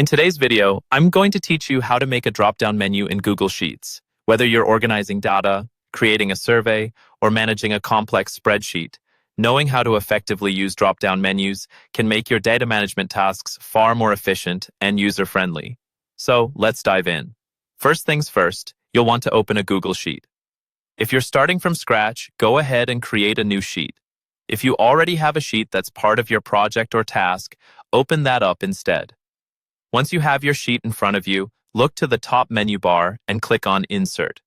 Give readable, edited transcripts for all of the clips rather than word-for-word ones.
In today's video, I'm going to teach you how to make a drop-down menu in Google Sheets. Whether you're organizing data, creating a survey, or managing a complex spreadsheet, knowing how to effectively use drop-down menus can make your data management tasks far more efficient and user-friendly. So let's dive in. First things first, you'll want to open a Google Sheet. If you're starting from scratch, go ahead and create a new sheet. If you already have a sheet that's part of your project or task, open that up instead. Once you have your sheet in front of you, look to the top menu bar and click on Insert.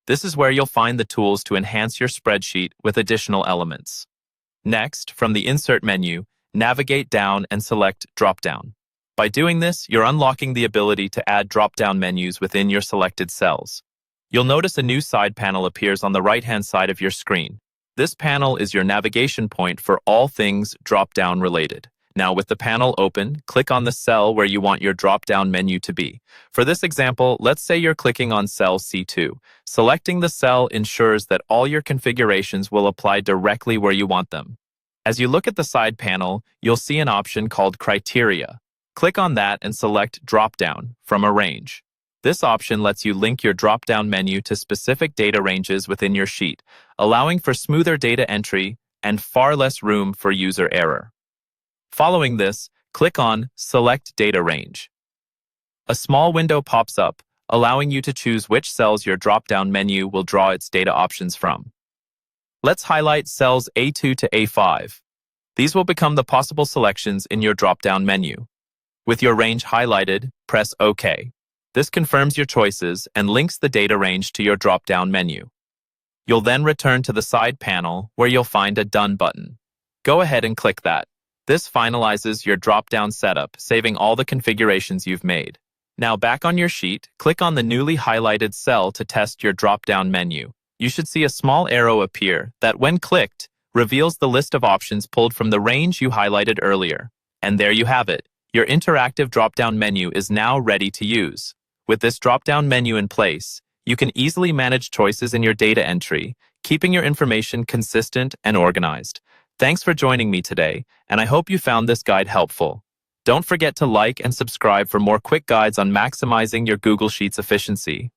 This is where you'll find the tools to enhance your spreadsheet with additional elements. Next, from the Insert menu, navigate down and select Dropdown. By doing this, you're unlocking the ability to add drop-down menus within your selected cells. You'll notice a new side panel appears on the right-hand side of your screen. This panel is your navigation point for all things drop-down related. Now, with the panel open, click on the cell where you want your drop-down menu to be. For this example, let's say you're clicking on cell C2. Selecting the cell ensures that all your configurations will apply directly where you want them. As you look at the side panel, you'll see an option called Criteria. Click on that and select Drop-down from a range. This option lets you link your drop-down menu to specific data ranges within your sheet, allowing for smoother data entry and far less room for user error. Following this, click on Select Data Range. A small window pops up, allowing you to choose which cells your drop-down menu will draw its data options from. Let's highlight cells A2 to A5. These will become the possible selections in your drop-down menu. With your range highlighted, press OK. This confirms your choices and links the data range to your drop-down menu. You'll then return to the side panel where you'll find a Done button. Go ahead and click that. This finalizes your drop-down setup, saving all the configurations you've made. Now back on your sheet, click on the newly highlighted cell to test your drop-down menu. You should see a small arrow appear that, when clicked, reveals the list of options pulled from the range you highlighted earlier. And there you have it. Your interactive drop-down menu is now ready to use. With this drop-down menu in place, you can easily manage choices in your data entry, keeping your information consistent and organized. Thanks for joining me today, and I hope you found this guide helpful. Don't forget to like and subscribe for more quick guides on maximizing your Google Sheets efficiency.